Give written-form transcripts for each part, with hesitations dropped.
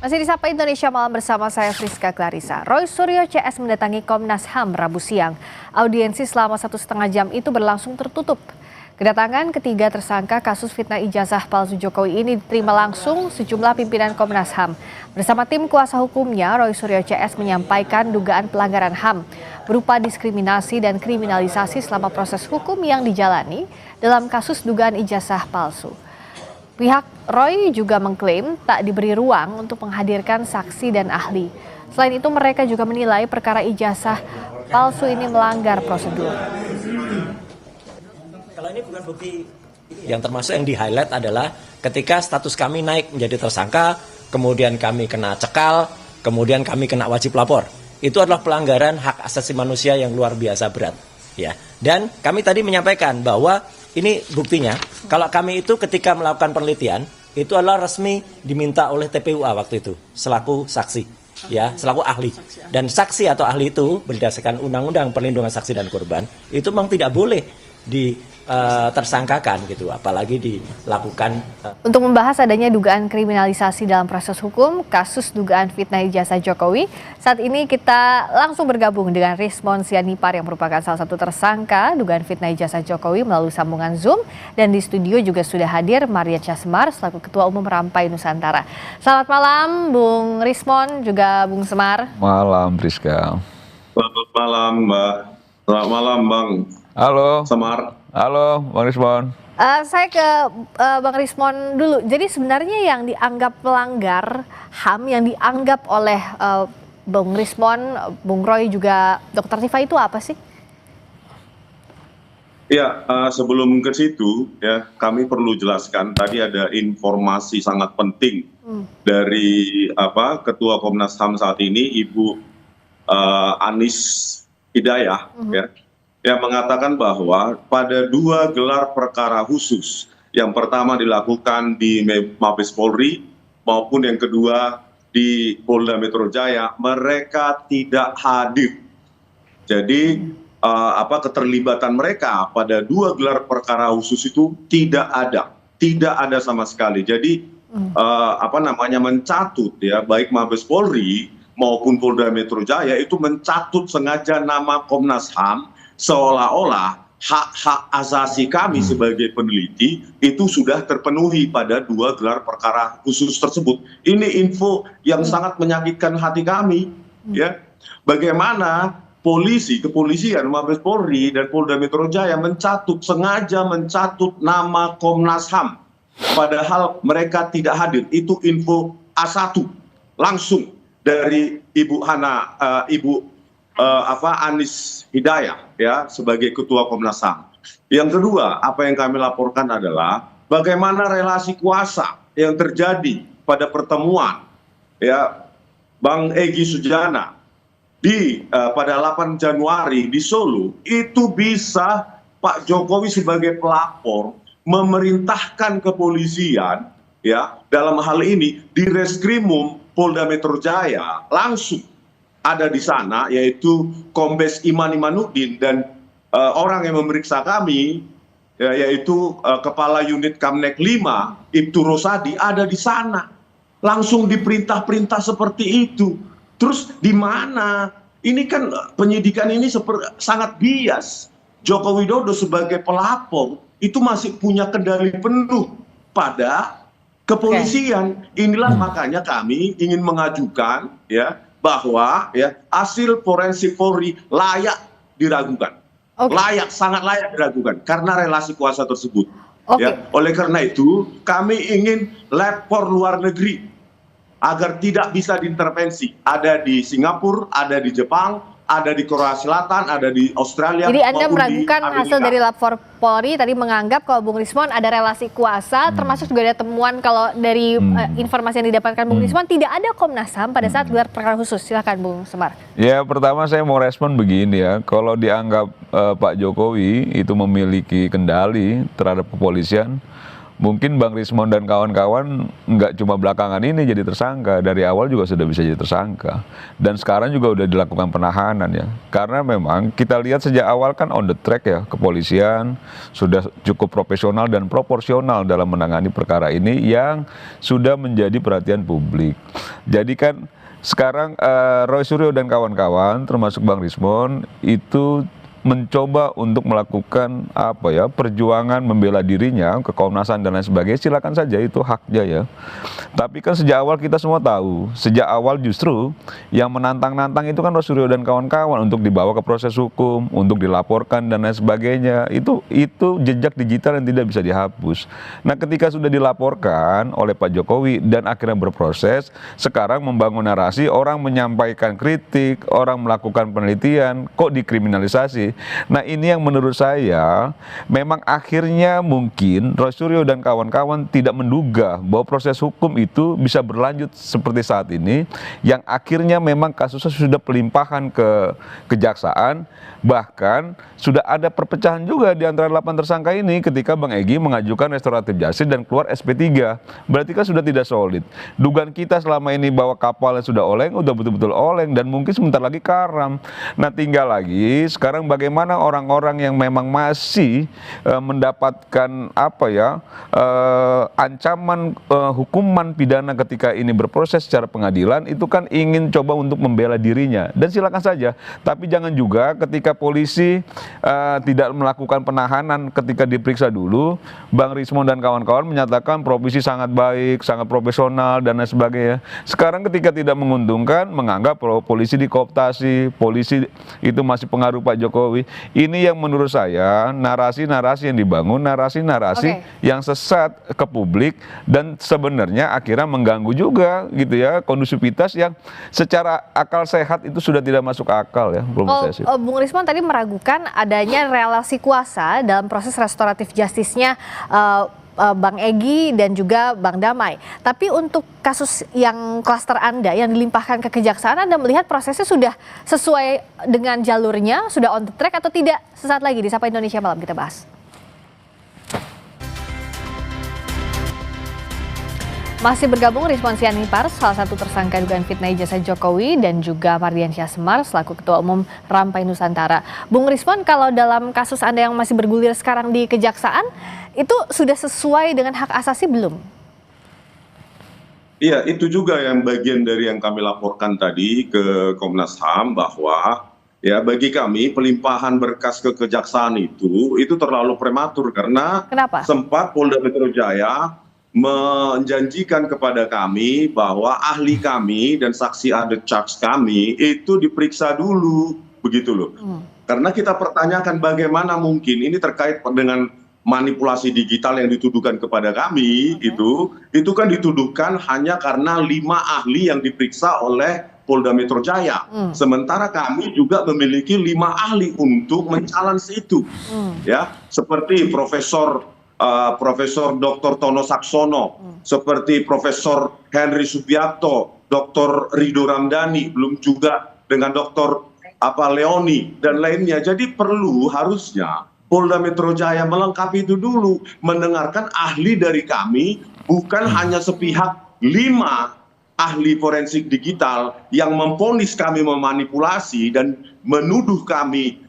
Masih di Sapa Indonesia Malam bersama saya Friska Clarissa. Roy Suryo CS mendatangi Komnas HAM Rabu siang. Audiensi selama 1,5 jam itu berlangsung tertutup. Kedatangan ketiga tersangka kasus fitnah ijazah palsu Jokowi ini diterima langsung sejumlah pimpinan Komnas HAM. Bersama tim kuasa hukumnya, Roy Suryo CS menyampaikan dugaan pelanggaran HAM berupa diskriminasi dan kriminalisasi selama proses hukum yang dijalani dalam kasus dugaan ijazah palsu. Pihak Roy juga mengklaim tak diberi ruang untuk menghadirkan saksi dan ahli. Selain itu mereka juga menilai perkara ijazah palsu ini melanggar prosedur. Kalau ini bukan bukti yang termasuk yang di-highlight adalah ketika status kami naik menjadi tersangka, kemudian kami kena cekal, kemudian kami kena wajib lapor. Itu adalah pelanggaran hak asasi manusia yang luar biasa berat. Ya. Dan kami tadi menyampaikan bahwa ini buktinya, kalau kami itu ketika melakukan penelitian, itu adalah resmi diminta oleh TPUA waktu itu, selaku saksi, ya, selaku ahli. Dan saksi atau ahli itu berdasarkan Undang-Undang Perlindungan Saksi dan Korban, itu memang tidak boleh tersangkakan gitu, apalagi dilakukan. Untuk membahas adanya dugaan kriminalisasi dalam proses hukum kasus dugaan fitnah ijazah Jokowi, saat ini kita langsung bergabung dengan Rismon Sianipar yang merupakan salah satu tersangka dugaan fitnah ijazah Jokowi melalui sambungan Zoom, dan di studio juga sudah hadir Maria Semar selaku Ketua Umum Rampai Nusantara. Selamat malam Bung Rismon juga Bung Semar. Malam Friska. Selamat malam Mbak. Selamat malam Bang. Halo. Semar. Halo Bang Rismon. Saya ke Bang Rismon dulu. Jadi sebenarnya yang dianggap pelanggar HAM yang dianggap oleh Bung Rismon, Bung Roy juga Dr. Tifa itu apa sih? Ya, sebelum ke situ ya kami perlu jelaskan tadi ada informasi sangat penting dari Ketua Komnas HAM saat ini Ibu Anis Hidayah ya. Yang mengatakan bahwa pada 2 gelar perkara khusus, yang pertama dilakukan di Mabes Polri maupun yang kedua di Polda Metro Jaya, mereka tidak hadir. Jadi keterlibatan mereka pada 2 gelar perkara khusus itu tidak ada sama sekali. Jadi mencatut ya baik Mabes Polri maupun Polda Metro Jaya itu mencatut sengaja nama Komnas HAM seolah-olah hak-hak asasi kami sebagai peneliti itu sudah terpenuhi pada 2 gelar perkara khusus tersebut. Ini info yang sangat menyakitkan hati kami. Ya, bagaimana kepolisian, Mabes Polri dan Polda Metro Jaya sengaja mencatut nama Komnas HAM, padahal mereka tidak hadir. Itu info A1 langsung dari Ibu Anis Hidayah ya sebagai Ketua Komnas HAM. Yang kedua, apa yang kami laporkan adalah bagaimana relasi kuasa yang terjadi pada pertemuan ya Bang Egy Sujana pada 8 Januari di Solo. Itu bisa Pak Jokowi sebagai pelapor memerintahkan kepolisian ya dalam hal ini di Reskrimum Polda Metro Jaya langsung ada di sana, yaitu Kombes Iman Imanuddin dan orang yang memeriksa kami, yaitu Kepala Unit Kamnek 5, Ibtu Rosadi, ada di sana. Langsung diperintah-perintah seperti itu. Terus di mana? Ini kan penyidikan ini sangat bias. Joko Widodo sebagai pelapor itu masih punya kendali penuh pada kepolisian. Inilah makanya kami ingin mengajukan ya bahwa ya hasil forensik Polri layak diragukan, sangat layak diragukan karena relasi kuasa tersebut. Ya, oleh karena itu kami ingin lab for luar negeri agar tidak bisa diintervensi. Ada di Singapura, ada di Jepang, ada di Korea Selatan, ada di Australia. Jadi Anda meragukan hasil dari lapor Polri tadi, menganggap kalau Bung Rismon ada relasi kuasa, termasuk juga ada temuan kalau dari informasi yang didapatkan Bung Rismon tidak ada Komnas HAM pada saat gelar perkara khusus. Silakan Bung Semar. Ya, pertama saya mau respon begini ya, kalau dianggap Pak Jokowi itu memiliki kendali terhadap kepolisian, mungkin Bang Rismon dan kawan-kawan nggak cuma belakangan ini jadi tersangka, dari awal juga sudah bisa jadi tersangka. Dan sekarang juga udah dilakukan penahanan ya. Karena memang kita lihat sejak awal kan on the track ya, kepolisian sudah cukup profesional dan proporsional dalam menangani perkara ini yang sudah menjadi perhatian publik. Jadi kan sekarang Roy Suryo dan kawan-kawan termasuk Bang Rismon itu mencoba untuk melakukan perjuangan membela dirinya ke Komnas HAM dan lain sebagainya, silakan saja, itu haknya ya. Tapi kan sejak awal kita semua tahu, sejak awal justru yang menantang-nantang itu kan Roy Suryo dan kawan-kawan untuk dibawa ke proses hukum, untuk dilaporkan dan lain sebagainya. Itu jejak digital yang tidak bisa dihapus. Nah, ketika sudah dilaporkan oleh Pak Jokowi dan akhirnya berproses, sekarang membangun narasi, orang menyampaikan kritik, orang melakukan penelitian, kok dikriminalisasi. Nah, ini yang menurut saya memang akhirnya mungkin Roy Suryo dan kawan-kawan tidak menduga bahwa proses hukum itu bisa berlanjut seperti saat ini, yang akhirnya memang kasusnya sudah pelimpahan ke kejaksaan, bahkan sudah ada perpecahan juga di antara 8 tersangka ini ketika Bang Egy mengajukan restoratif justice dan keluar SP3. Berarti kan sudah tidak solid. Dugaan kita selama ini bahwa kapalnya sudah oleng, udah betul-betul oleng dan mungkin sebentar lagi karam. Nah, tinggal lagi sekarang bagaimana orang-orang yang memang masih mendapatkan ancaman hukuman pidana ketika ini berproses secara pengadilan, itu kan ingin coba untuk membela dirinya, dan silakan saja. Tapi jangan juga ketika polisi tidak melakukan penahanan ketika diperiksa dulu, Bang Rismon dan kawan-kawan menyatakan provisi sangat baik, sangat profesional dan lain sebagainya. Sekarang ketika tidak menguntungkan, menganggap polisi dikooptasi, polisi itu masih pengaruh Pak Jokowi. Ini yang menurut saya narasi-narasi yang dibangun, narasi-narasi yang sesat ke publik, dan sebenarnya akhirnya mengganggu juga gitu ya kondusivitas yang secara akal sehat itu sudah tidak masuk akal ya. Bung Rismon tadi meragukan adanya relasi kuasa dalam proses restoratif justice-nya Bang Egy dan juga Bang Damai. Tapi untuk kasus yang klaster Anda yang dilimpahkan ke kejaksaan, Anda melihat prosesnya sudah sesuai dengan jalurnya, sudah on the track atau tidak? Sesaat lagi di Sapa Indonesia Malam kita bahas. Masih bergabung Rizwan Sianipar, salah satu tersangka dugaan fitnah ijazah Jokowi, dan juga Mardiansyah Semar selaku Ketua Umum Rampai Nusantara. Bung Rizwan, kalau dalam kasus Anda yang masih bergulir sekarang di kejaksaan, itu sudah sesuai dengan hak asasi belum? Iya, itu juga yang bagian dari yang kami laporkan tadi ke Komnas HAM, bahwa ya bagi kami pelimpahan berkas ke kejaksaan itu terlalu prematur, karena Kenapa? sempat Polda Metro Jaya menjanjikan kepada kami bahwa ahli kami dan saksi ada charge kami itu diperiksa dulu, begitu loh. Karena kita pertanyakan bagaimana mungkin ini terkait dengan manipulasi digital yang dituduhkan kepada kami, itu kan dituduhkan hanya karena 5 ahli yang diperiksa oleh Polda Metro Jaya. Sementara kami juga memiliki 5 ahli untuk men-challenge itu. Ya, seperti Profesor Dr. Tono Saksono, seperti Profesor Henry Subiakto, Dr. Rido Ramdhani, belum juga dengan Dr. Leoni dan lainnya. Jadi harusnya Polda Metro Jaya melengkapi itu dulu, mendengarkan ahli dari kami, bukan hanya sepihak 5 ahli forensik digital yang memvonis kami memanipulasi dan menuduh kami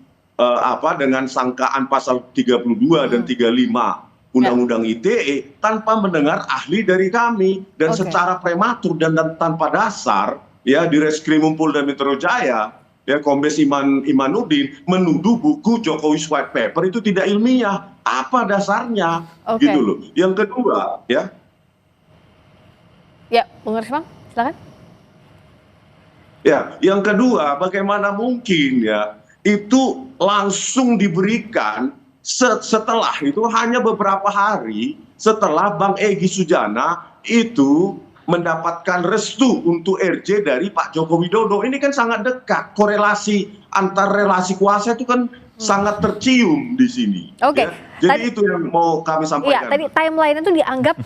dengan sangkaan pasal 32 dan 35 Undang-Undang ITE tanpa mendengar ahli dari kami, dan secara prematur dan tanpa dasar ya di Reskrimum Polda Metro Jaya ya Kombes Imanuddin menuduh buku Jokowi's White Paper itu tidak ilmiah. Apa dasarnya? Gitu loh. Yang kedua ya. Ya, Bung Rismon, silakan. Ya, yang kedua, bagaimana mungkin ya itu langsung diberikan setelah itu, hanya beberapa hari setelah Bang Egy Sujana itu mendapatkan restu untuk RJ dari Pak Joko Widodo. Ini kan sangat dekat, korelasi antar relasi kuasa itu kan sangat tercium di sini. Ya. Jadi itu yang mau kami sampaikan. Iya, tadi timeline itu dianggap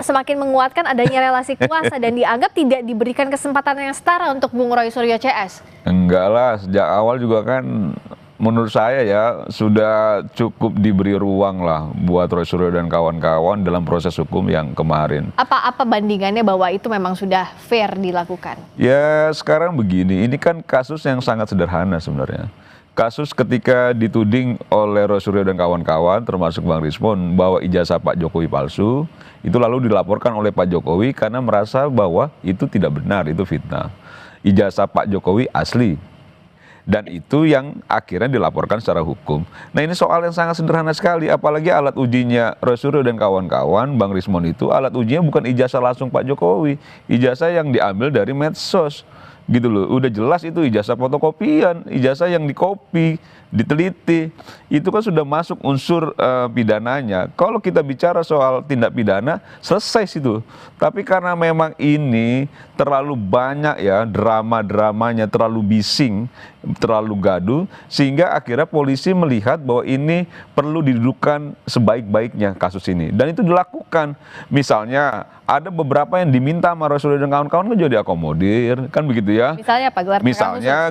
semakin menguatkan adanya relasi kuasa dan dianggap tidak diberikan kesempatan yang setara untuk Bung Roy Suryo CS. Enggak lah, sejak awal juga kan menurut saya ya sudah cukup diberi ruang lah buat Roy Suryo dan kawan-kawan dalam proses hukum yang kemarin. Apa bandingannya bahwa itu memang sudah fair dilakukan? Ya sekarang begini, ini kan kasus yang sangat sederhana sebenarnya. Kasus ketika dituding oleh Roy Suryo dan kawan-kawan termasuk Bang Rismon bahwa ijazah Pak Jokowi palsu, itu lalu dilaporkan oleh Pak Jokowi karena merasa bahwa itu tidak benar, itu fitnah. Ijazah Pak Jokowi asli. Dan itu yang akhirnya dilaporkan secara hukum. Nah ini soal yang sangat sederhana sekali, apalagi alat ujinya Roy Suryo dan kawan-kawan, Bang Rismon itu alat ujinya bukan ijazah langsung Pak Jokowi, ijazah yang diambil dari medsos. Gitu loh, udah jelas itu ijazah fotokopian, ijazah yang dikopi, diteliti, itu kan sudah masuk unsur pidananya. Kalau kita bicara soal tindak pidana, selesai situ. Tapi karena memang ini terlalu banyak ya drama-dramanya, terlalu bising, terlalu gaduh, sehingga akhirnya polisi melihat bahwa ini perlu didudukkan sebaik-baiknya kasus ini. Dan itu dilakukan. Misalnya ada beberapa yang diminta sama Roy Suryo dan kawan-kawan kan juga diakomodir, kan begitu ya. Misalnya apa?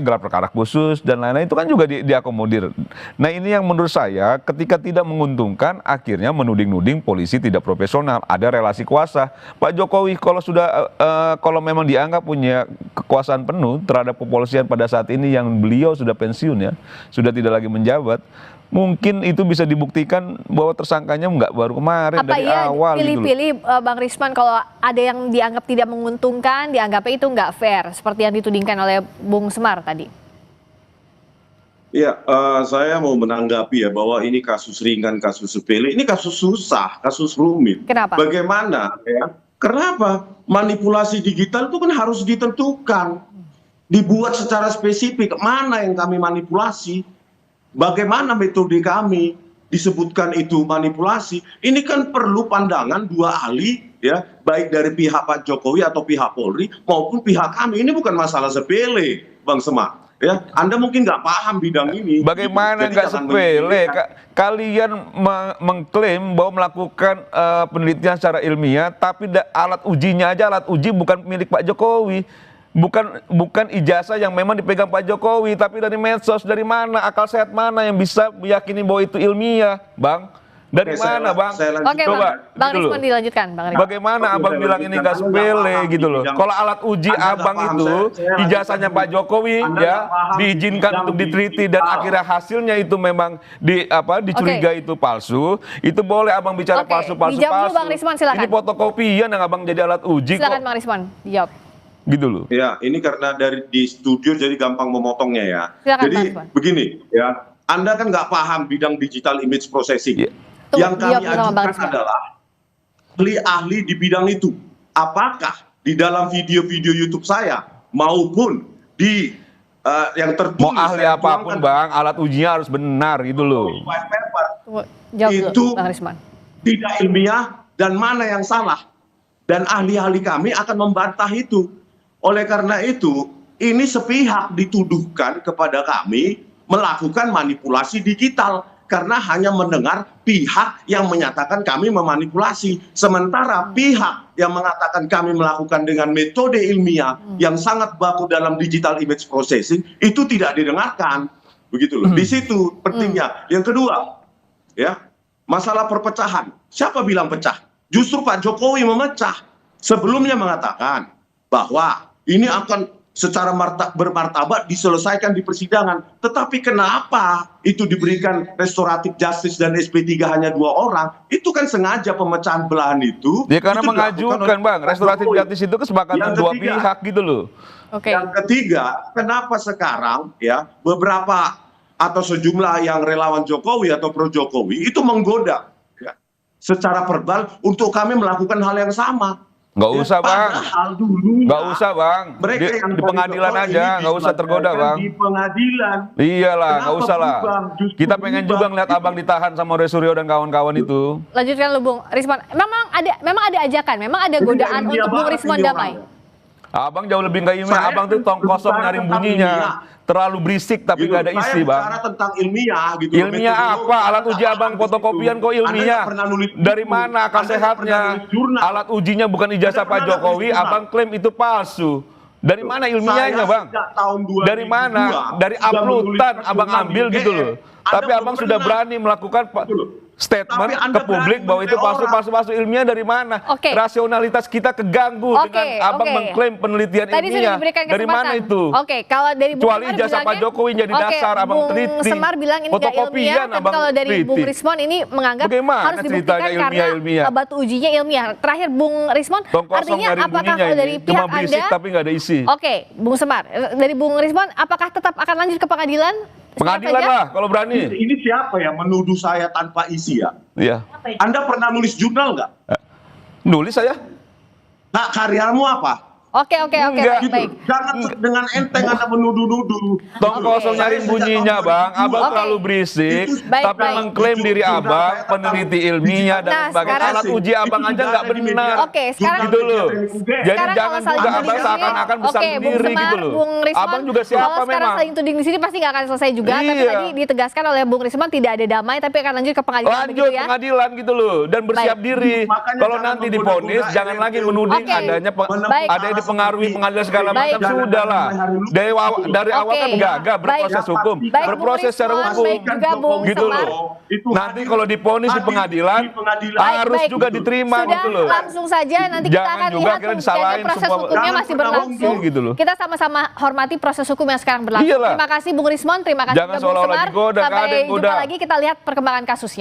Gelar perkara khusus dan lain-lain itu kan juga diakomodir. Nah ini yang menurut saya ketika tidak menguntungkan akhirnya menuding-nuding polisi tidak profesional, ada relasi kuasa. Pak Jokowi kalau memang dianggap punya kekuasaan penuh terhadap kepolisian pada saat ini yang beliau sudah pensiun ya, sudah tidak lagi menjabat, mungkin itu bisa dibuktikan bahwa tersangkanya nggak baru kemarin dari awal. Pilih-pilih Bang Risman kalau ada yang dianggap tidak menguntungkan, dianggapnya itu nggak fair, seperti yang ditudingkan oleh Bung Semar tadi. Ya, saya mau menanggapi ya bahwa ini kasus ringan, kasus sepele, ini kasus susah, kasus rumit. Kenapa? Bagaimana ya? Kenapa? Manipulasi digital itu kan harus ditentukan, dibuat secara spesifik mana yang kami manipulasi. Bagaimana metode kami disebutkan itu manipulasi? Ini kan perlu pandangan dua ahli ya, baik dari pihak Pak Jokowi atau pihak Polri maupun pihak kami. Ini bukan masalah sepele, Bang Semar. Ya, Anda mungkin nggak paham bidang ini. Bagaimana nggak sepele? Kalian mengklaim bahwa melakukan penelitian secara ilmiah, tapi alat ujinya aja alat uji bukan milik Pak Jokowi. Bukan ijazah yang memang dipegang Pak Jokowi, tapi dari medsos. Dari mana, akal sehat mana yang bisa meyakini bahwa itu ilmiah, Bang? Dari mana, Bang? Oke, Bang Rismon dilanjutkan, Bang Rismon. Bagaimana Abang bilang ini nggak sepele gitu loh? Kalau alat uji Abang itu ijazahnya Pak Jokowi ya diizinkan untuk diteliti dan akhirnya hasilnya itu memang dicurigai itu palsu, itu boleh Abang bicara palsu. Dijawab dulu Bang Rismon, silakan. Ini fotokopian yang Abang jadi alat uji. Silakan Bang Rismon, dijawab. Gitu loh. Ya, ini karena di studio jadi gampang memotongnya ya. Silakan, jadi begini ya, Anda kan nggak paham bidang digital image processing. Ya. Yang kami ajukan adalah ahli-ahli di bidang itu. Apakah di dalam video-video YouTube saya maupun di yang tertulis. Mau ahli apapun Bang, alat ujinya harus benar gitu loh. Jawab itu dulu, Bang Rismon. Tidak ilmiah dan mana yang salah. Dan ahli-ahli kami akan membantah itu. Oleh karena itu, ini sepihak dituduhkan kepada kami melakukan manipulasi digital. Karena hanya mendengar pihak yang menyatakan kami memanipulasi. Sementara pihak yang mengatakan kami melakukan dengan metode ilmiah yang sangat baku dalam digital image processing, itu tidak didengarkan. Begitu loh. Di situ pentingnya. Yang kedua, ya, masalah perpecahan. Siapa bilang pecah? Justru Pak Jokowi memecah. Sebelumnya mengatakan bahwa ini akan secara bermartabat diselesaikan di persidangan. Tetapi kenapa itu diberikan restoratif justice dan SP3 hanya 2 orang? Itu kan sengaja pemecahan belahan itu. Ya karena itu mengajukan Bang, restoratif justice itu kesepakatan dua pihak gitu loh. Oke. Yang ketiga, kenapa sekarang ya beberapa atau sejumlah yang relawan Jokowi atau pro Jokowi itu menggoda ya, secara verbal untuk kami melakukan hal yang sama. Nggak usah Bang, nggak usah Bang, di pengadilan aja, nggak usah tergoda Bang. Di pengadilan. Iyalah, nggak usah lah. Kita pengen juga ngeliat Abang ditahan sama Roy Suryo dan kawan-kawan itu. Lanjutkan lu Bung Rismon. Memang ada ajakan, memang ada godaan untuk Bung Rismon damai. Abang jauh lebih nggak ilmiah, Abang tuh tong kosong nyari bunyinya. Terlalu berisik tapi nggak ada isi Bang. Saya bicara tentang ilmiah gitu. Ilmiah apa? Alat uji Abang fotokopian kok ilmiah? Dari mana akal sehatnya? Alat ujinya bukan ijazah Pak Jokowi, Abang klaim itu palsu. Dari mana ilmiahnya, Saya Bang? sejak tahun 2002 Dari mana? Dari sudah uploadan menulis Abang jurnal ambil di gitu IGN. loh. Anda Tapi belum Abang sudah pernah. berani melakukan Gitu loh. statement Tapi Anda ke publik berani bahwa itu membela palsu ilmiah dari mana? Oke. Rasionalitas kita keganggu Oke, dengan Abang oke. mengklaim penelitian Tadi sudah ilmiah. diberikan Dari kesempatan. mana itu? Oke, kalau dari Bung Kecuali Semar ijazah Pak bilangnya- Jokowi jadi Oke, dasar Abang Bung teliti. Semar bilang ini nggak Fotokopian ilmiah, tapi Abang kalau dari Bung teliti. Rismon ini menganggap Bagaimana harus dibuktikan ceritanya karena ilmiah? batu ujinya ilmiah. Terakhir Bung Rismon, Tong kosong artinya nyari apakah bunyinya kalau ini. dari Cuma pihak berisik Anda, tapi nggak ada isi. Oke, Bung Semar, dari Bung Rismon, apakah tetap akan lanjut ke pengadilan? Pengadilan Saja? lah kalau berani. Ini siapa ya menuduh saya tanpa isi ya? Iya. Anda pernah nulis jurnal nggak? Nulis saya. Nah, karyamu apa? Oke, Enggak. Gitu. baik. Jangan dengan enteng Anda menuduh-nuduh. Tong kosong Saya nyari sejak bunyinya, tahun Bang. 2002. Abang Oke. terlalu berisik, Baik, tapi baik. mengklaim diri Abang peneliti ilmiah dan Nah, sebagainya. sekarang- Alat uji Abang aja nggak benar. Oke, sekarang- Gitu loh. Sekarang Jadi Sekarang jangan kalau saling juga tuding Abang di sini- seakan-akan besar Oke, Bung sendiri Semar, gitu loh. Bung Rismon, Abang juga kalau siapa sekarang memang? saling tuding di sini pasti nggak akan selesai juga. Tapi Iya. tadi ditegaskan oleh Bung Rismon tidak ada damai, tapi akan lanjut ke pengadilan Lanjut begitu ya. pengadilan gitu loh dan bersiap Baik. diri. Makanya Kalau jangan nanti menggoda-goda divonis jangan lagi menuding Oke. adanya Baik. ada yang dipengaruhi pengadilan segala Baik. macam sudah lah. Dari awal Oke. kan gagah berproses Baik. hukum, Baik, berproses Bung secara Rismon, hukum. baik juga Bung Gitu Semar. loh. Nanti kalau divonis di pengadilan harus Baik. juga diterima Sudah gitu loh. langsung saja nanti kita Jangan akan juga lihat akhirnya jadi disalahin proses semua. hukumnya Jangan masih pernah berlangsung. ngomong gitu loh. Kita sama-sama hormati proses hukum yang sekarang berlangsung. Iyalah. Terima kasih Bung Rismon, terima kasih Jangan juga Bung seolah-olah Semar. digoda, nggak ada Sampai yang jumpa goda. lagi kita lihat perkembangan kasusnya.